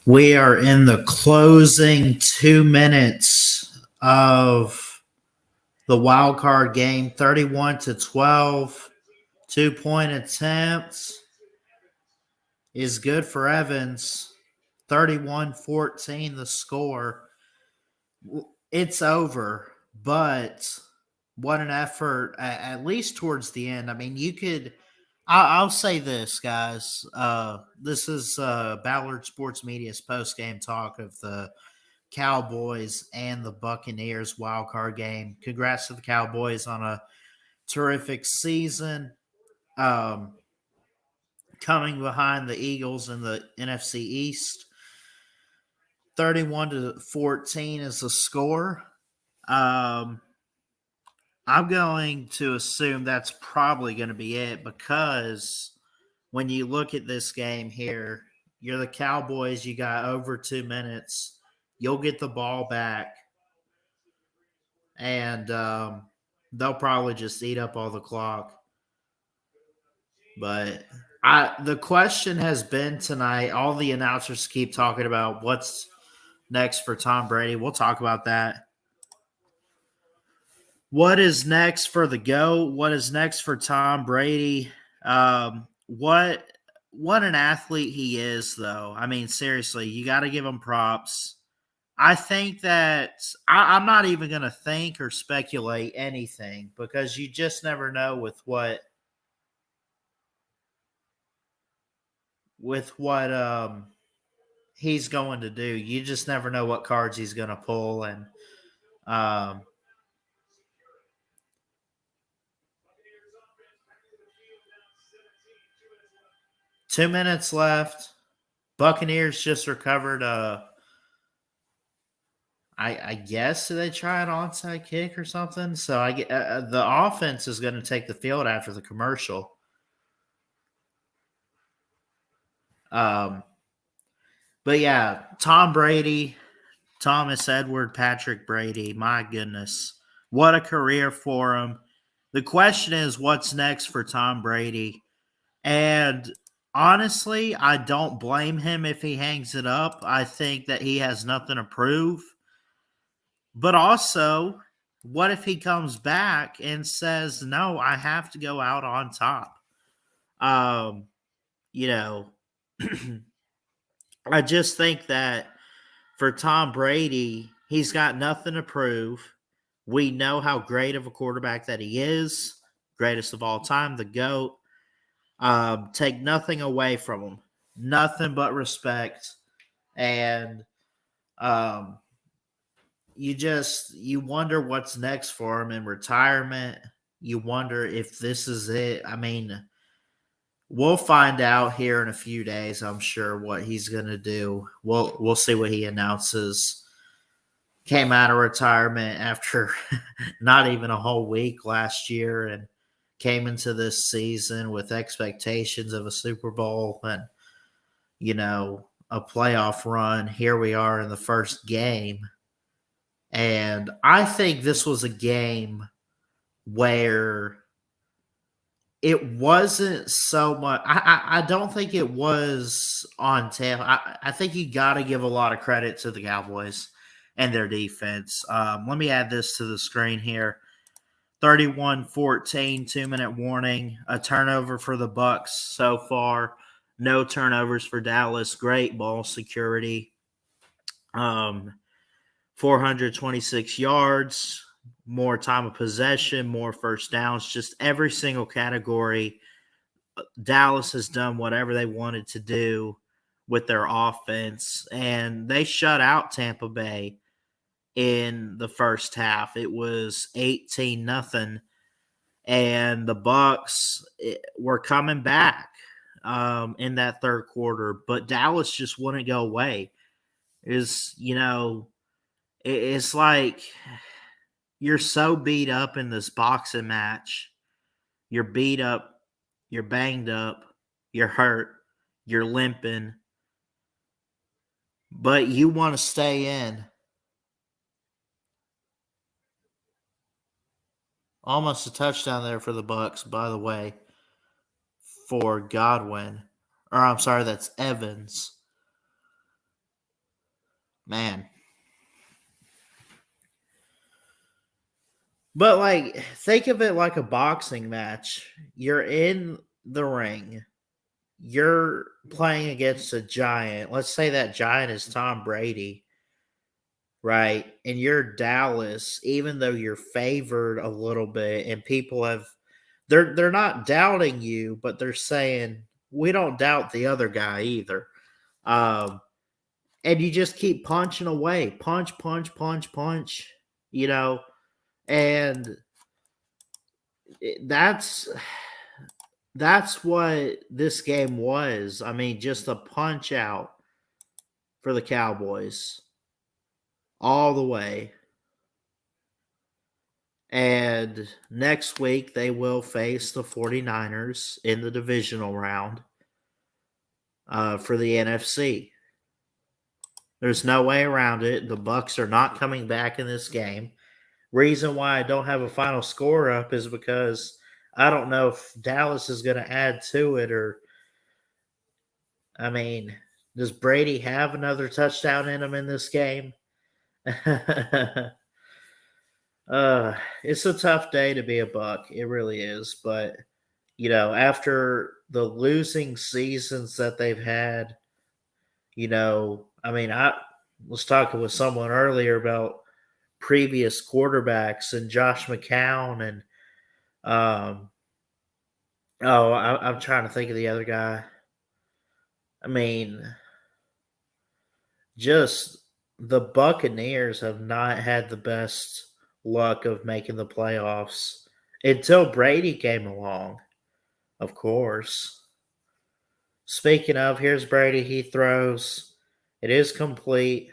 We are in the closing 2 minutes of the wild card game, 31-12. 2-point attempts is good for Evans. 31-14 the score. It's over, but what an effort, at least towards the end. I mean, you could – I'll say this, guys. This is Ballard Sports Media's post-game talk of the Cowboys and the Buccaneers wildcard game. Congrats to the Cowboys on a terrific season. Coming behind the Eagles in the NFC East. 31-14 is the score. I'm going to assume that's probably going to be it because when you look at this game here, you're the Cowboys, you got over 2 minutes. You'll get the ball back, and they'll probably just eat up all the clock. But the question has been tonight, all the announcers keep talking about what's next for Tom Brady. We'll talk about that. What is next for the GOAT? What is next for Tom Brady? What an athlete he is, though. I mean, seriously, you got to give him props. I think that I'm not even going to think or speculate anything because you just never know with what he's going to do. You just never know what cards he's going to pull, and 2 minutes left. Buccaneers just recovered I guess they try an onside kick or something. So the offense is going to take the field after the commercial. But yeah, Tom Brady, Thomas Edward Patrick Brady, my goodness. What a career for him. The question is, what's next for Tom Brady? And honestly, I don't blame him if he hangs it up. I think that he has nothing to prove. But also, what if he comes back and says, no, I have to go out on top? I just think that for Tom Brady, he's got nothing to prove. We know how great of a quarterback that he is, greatest of all time, the GOAT. Take nothing away from him, nothing but respect. And you wonder what's next for him in retirement. You wonder if this is it. I mean, we'll find out here in a few days, I'm sure, what he's going to do. We'll see what he announces. Came out of retirement after not even a whole week last year and came into this season with expectations of a Super Bowl and, a playoff run. Here we are in the first game. And I think this was a game where it wasn't so much. I don't think it was on tail. I think you got to give a lot of credit to the Cowboys and their defense. Let me add this to the screen here. 31-14, 2-minute warning. A turnover for the Bucs so far. No turnovers for Dallas. Great ball security. 426 yards. More time of possession, more first downs, just every single category. Dallas has done whatever they wanted to do with their offense, and they shut out Tampa Bay in the first half. It was 18-0, and the Bucs were coming back in that third quarter, but Dallas just wouldn't go away. It's like you're so beat up in this boxing match. You're beat up. You're banged up. You're hurt. You're limping. But you want to stay in. Almost a touchdown there for the Bucs, by the way, for Godwin. Or I'm sorry, that's Evans. man. But like, think of it like a boxing match. You're in the ring. You're playing against a giant. Let's say that giant is Tom Brady, right? And you're Dallas, even though you're favored a little bit, and people have they're not doubting you, but they're saying we don't doubt the other guy either. Um, and you just keep punching away, punch, punch, punch, punch, you know, and that's what this game was. I mean, just a punch out for the Cowboys all the way. And next week, they will face the 49ers in the divisional round for the NFC. There's no way around it. The Bucs are not coming back in this game. Reason why I don't have a final score up is because I don't know if Dallas is going to add to it or, I mean, does Brady have another touchdown in him in this game? It's a tough day to be a Buck. It really is. But, after the losing seasons that they've had, I was talking with someone earlier about previous quarterbacks and Josh McCown and I'm trying to think of the other guy. I mean, just the Buccaneers have not had the best luck of making the playoffs until Brady came along, of course. Speaking of, here's Brady. He throws. It is complete.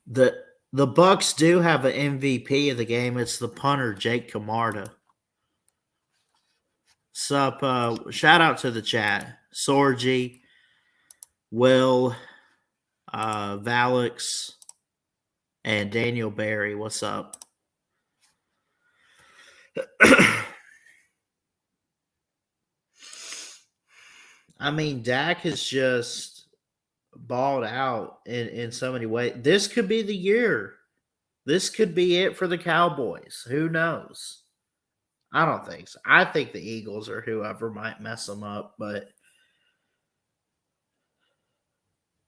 The Bucs do have an MVP of the game. It's the punter, Jake Camarda. Sup, shout out to the chat. Sorgi, Will, Valix, and Daniel Barry. What's up? I mean, Dak has just balled out in so many ways. This could be the year. This could be it for the Cowboys. Who knows? I don't think so. I think the Eagles or whoever might mess them up, but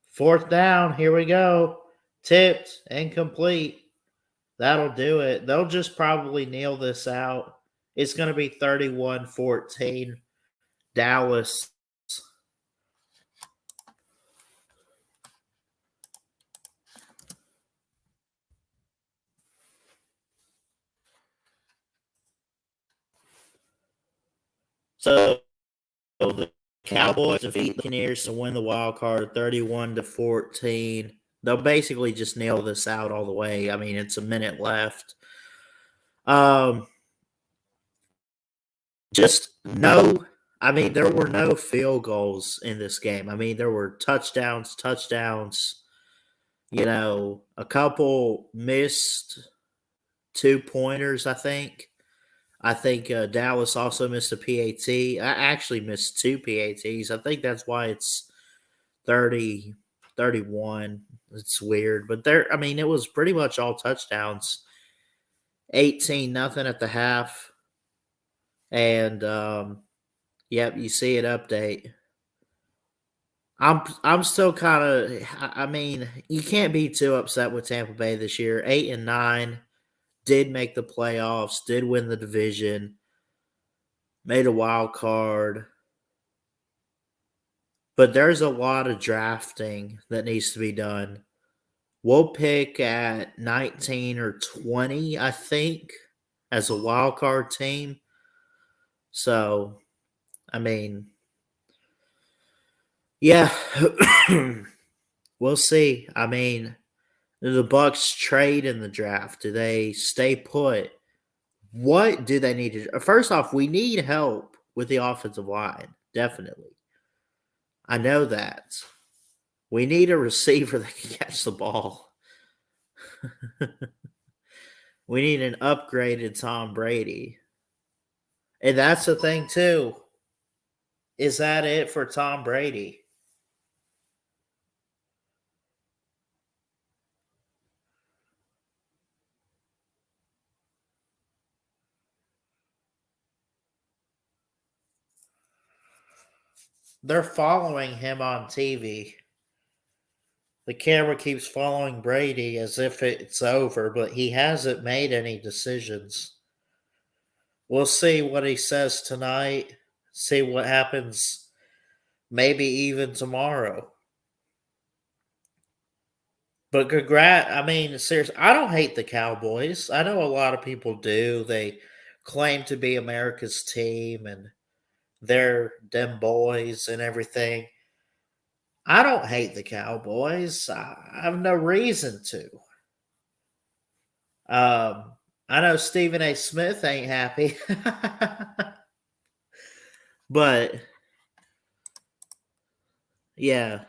fourth down, here we go. Tipped, incomplete. That'll do it. They'll just probably kneel this out. It's going to be 31-14. Dallas. So the Cowboys defeat the Buccaneers to win the wild card 31-14. They'll basically just nail this out all the way. I mean, it's a minute left. Just no. I mean, there were no field goals in this game. I mean, there were touchdowns. A couple missed 2-pointers, I think. Dallas also missed a PAT. I actually missed 2 PATs. I think that's why it's 30-31. It's weird. But it was pretty much all touchdowns. 18-0 at the half. And yep, you see it update. I'm still kind of. I mean, you can't be too upset with Tampa Bay this year. 8-9, did make the playoffs, did win the division, made a wild card. But there's a lot of drafting that needs to be done. We'll pick at 19 or 20, I think, as a wild card team. So, I mean, yeah, we'll see. I mean, do the Bucs trade in the draft? Do they stay put? What do they need to do? First off, we need help with the offensive line, definitely. I know that. We need a receiver that can catch the ball. We need an upgraded Tom Brady. And that's the thing, too. Is that it for Tom Brady? They're following him on TV. The camera keeps following Brady as if it's over, but he hasn't made any decisions. We'll see what he says tonight, see what happens maybe even tomorrow. But I mean, seriously, I don't hate the Cowboys. I know a lot of people do. They claim to be America's team and they're them boys and everything. I don't hate the Cowboys. I have no reason to. I know Stephen A. Smith ain't happy, but yeah,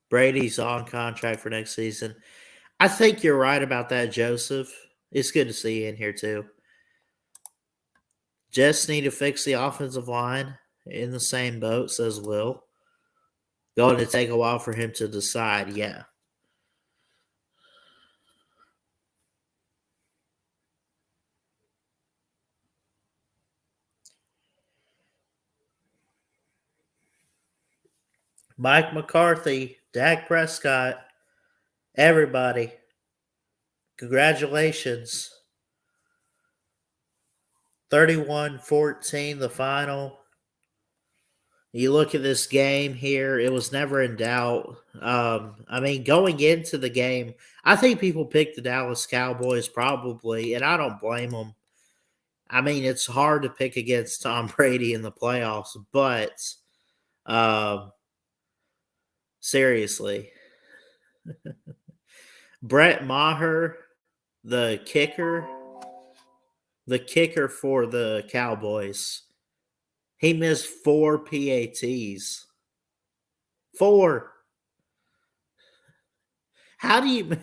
Brady's on contract for next season. I think you're right about that, Joseph. It's good to see you in here too. Just need to fix the offensive line. In the same boat, says Will. Going to take a while for him to decide. Yeah. Mike McCarthy, Dak Prescott, everybody. Congratulations. 31-14, the final. You look at this game here, it was never in doubt. I mean, going into the game, I think people picked the Dallas Cowboys probably, and I don't blame them. I mean, it's hard to pick against Tom Brady in the playoffs, but seriously, Brett Maher, the kicker for the Cowboys, he missed 4 PATs. 4. How do you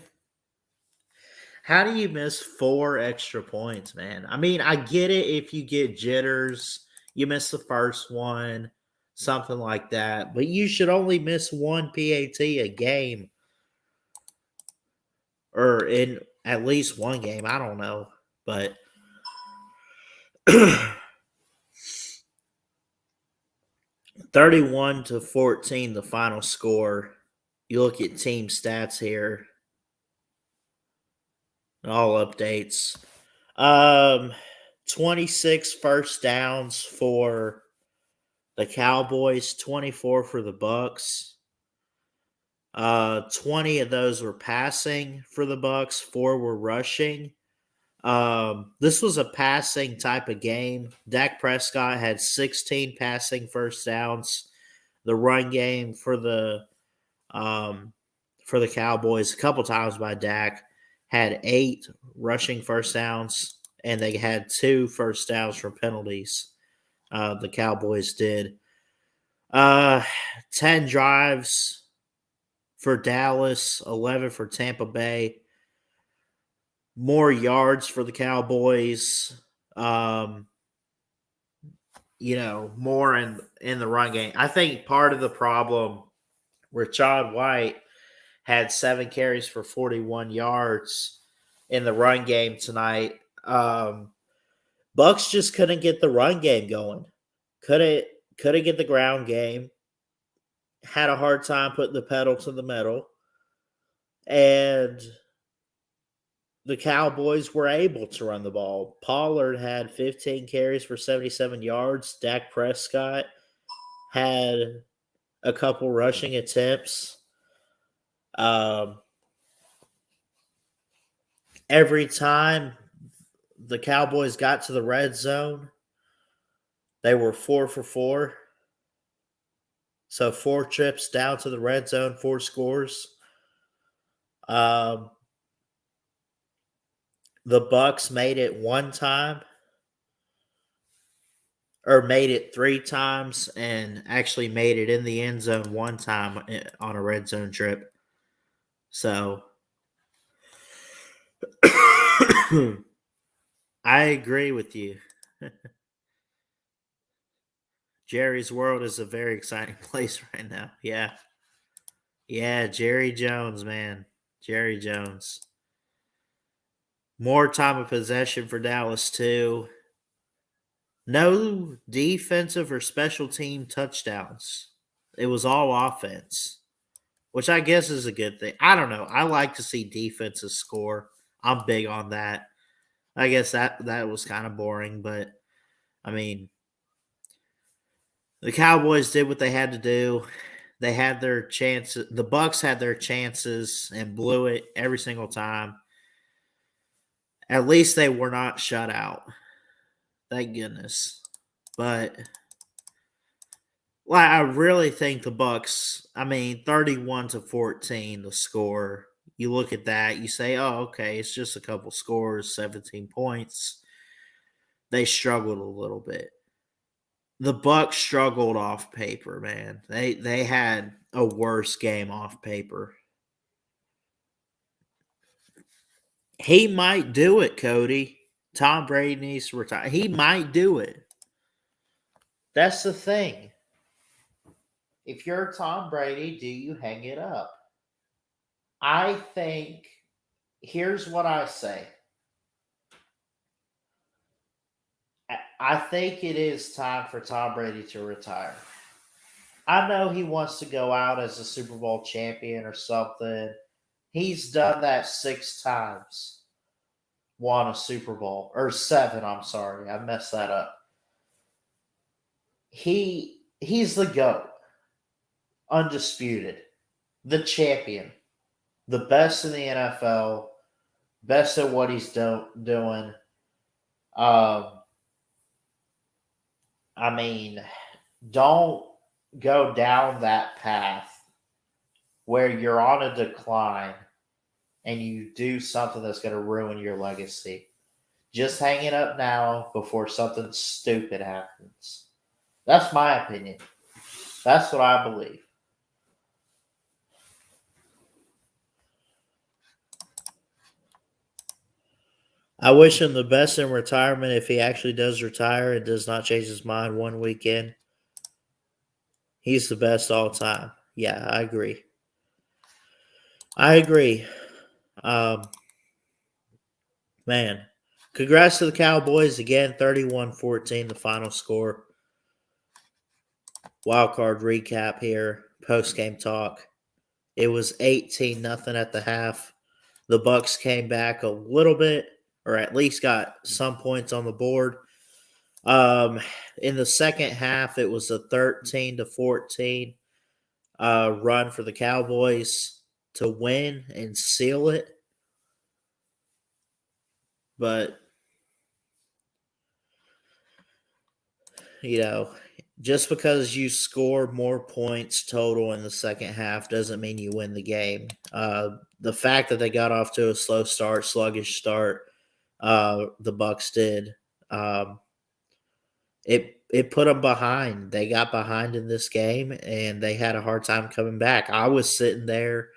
How do you miss 4 extra points, man? I mean, I get it if you get jitters, you miss the first one, something like that, but you should only miss 1 PAT a game or in at least one game. I don't know, but 31-14, the final score. You look at team stats here, all updates. 26 first downs for the Cowboys, 24 for the Bucks. 20 of those were passing for the Bucks, 4 were rushing. This was a passing type of game. Dak Prescott had 16 passing first downs. The run game for the Cowboys, a couple times by Dak, had 8 rushing first downs, and they had 2 first downs from penalties. The Cowboys did. 10 drives for Dallas, 11 for Tampa Bay. More yards for the Cowboys. More in the run game. I think part of the problem Rashad White had 7 carries for 41 yards in the run game tonight. Bucks just couldn't get the run game going. Couldn't get the ground game. Had a hard time putting the pedal to the metal. And the Cowboys were able to run the ball. Pollard had 15 carries for 77 yards. Dak Prescott had a couple rushing attempts. Every time the Cowboys got to the red zone, they were 4 for 4. So 4 trips down to the red zone, 4 scores. The Bucks made it 1 time, or made it 3 times, and actually made it in the end zone 1 time on a red zone trip. So I agree with you. Jerry's World is a very exciting place right now. Yeah. Yeah, Jerry Jones, man. Jerry Jones. More time of possession for Dallas, too. No defensive or special team touchdowns. It was all offense, which I guess is a good thing. I don't know. I like to see defenses score. I'm big on that. I guess that was kind of boring, but I mean, the Cowboys did what they had to do. They had their chances. The Bucks had their chances and blew it every single time. At least they were not shut out. Thank goodness. But I really think the Bucks, I mean, 31-14 the score. You look at that, you say, "Oh, okay, it's just a couple scores, 17 points." They struggled a little bit. The Bucks struggled off paper, man. They had a worse game off paper. He might do it, Cody. Tom Brady needs to retire. He might do it. That's the thing. If you're Tom Brady, do you hang it up? I think here's what I say. I think it is time for Tom Brady to retire. I know he wants to go out as a Super Bowl champion or something. He's done that 6 times. Won a Super Bowl. Or 7, I'm sorry. I messed that up. He's the GOAT. Undisputed. The champion. The best in the NFL. Best at what he's doing. I mean, don't go down that path where you're on a decline and you do something that's going to ruin your legacy. Just hang it up now before something stupid happens. That's my opinion. That's what I believe. I wish him the best in retirement if he actually does retire and does not change his mind one weekend. He's the best all time. Yeah, I agree. I agree. Um, man, congrats to the Cowboys again, 31-14, the final score. Wildcard recap here, post-game talk. It was 18-0 at the half. The Bucks came back a little bit, or at least got some points on the board. In the second half, it was a 13-14 run for the Cowboys to win and seal it. But, you know, just because you score more points total in the second half doesn't mean you win the game. The fact that they got off to a slow start, sluggish start, the Bucks did. It put them behind. They got behind in this game, and they had a hard time coming back. I was sitting there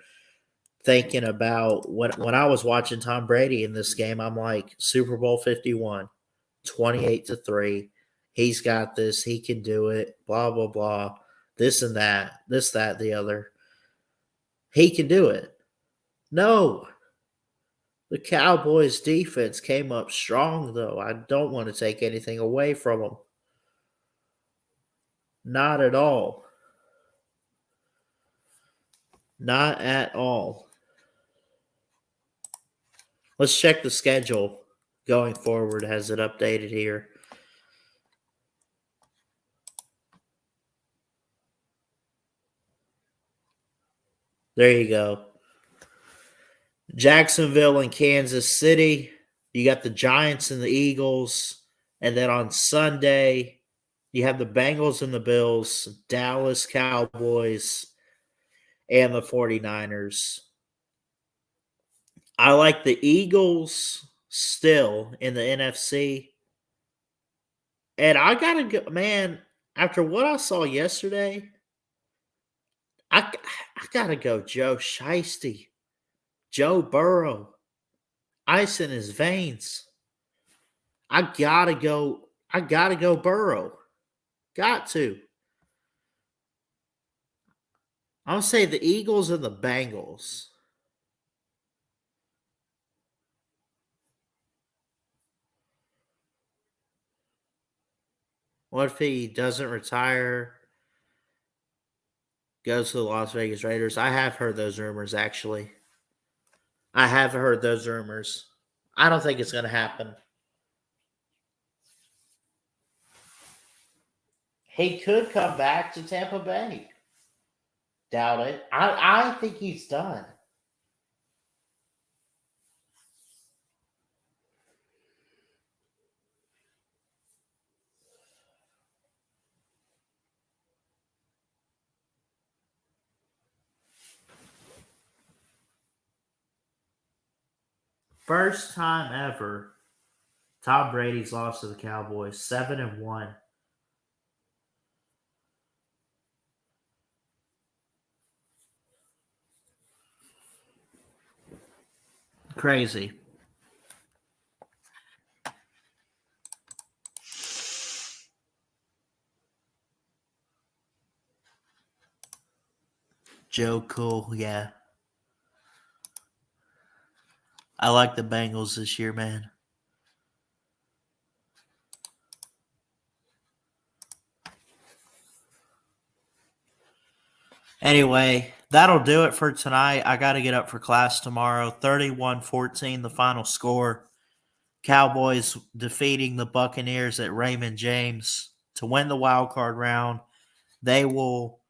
thinking about when I was watching Tom Brady in this game. I'm like, Super Bowl 51, 28-3. He's got this. He can do it. Blah blah blah. This and that. This that the other. He can do it. No, the Cowboys defense came up strong, though. I don't want to take anything away from them. Not at all. Not at all. Let's check the schedule going forward. Has it updated here? There you go. Jacksonville and Kansas City. You got the Giants and the Eagles. And then on Sunday, you have the Bengals and the Bills, Dallas Cowboys, and the 49ers. I like the Eagles still in the NFC. And I got to go, man, after what I saw yesterday, I got to go Joe Shiesty, Joe Burrow. ice in his veins. I gotta go. I gotta go Burrow. Got to. I'm gonna say the Eagles and the Bengals. What if he doesn't retire? Goes to the Las Vegas Raiders. I have heard those rumors, actually. I have heard those rumors. I don't think it's going to happen. He could come back to Tampa Bay. Doubt it. I think he's done. First time ever, Tom Brady's lost to the Cowboys, 7-1. Crazy. Joe Cool, yeah. I like the Bengals this year, man. Anyway, that'll do it for tonight. I got to get up for class tomorrow. 31-14, the final score. Cowboys defeating the Buccaneers at Raymond James to win the wildcard round. They will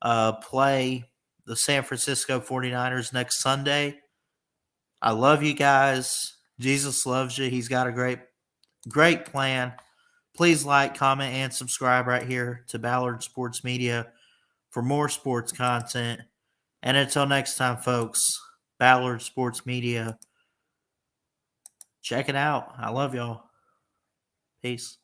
play the San Francisco 49ers next Sunday. I love you guys. Jesus loves you. He's got a great plan. Please like, comment, and subscribe right here to Ballard Sports Media for more sports content. And until next time, folks, Ballard Sports Media. Check it out. I love y'all. Peace.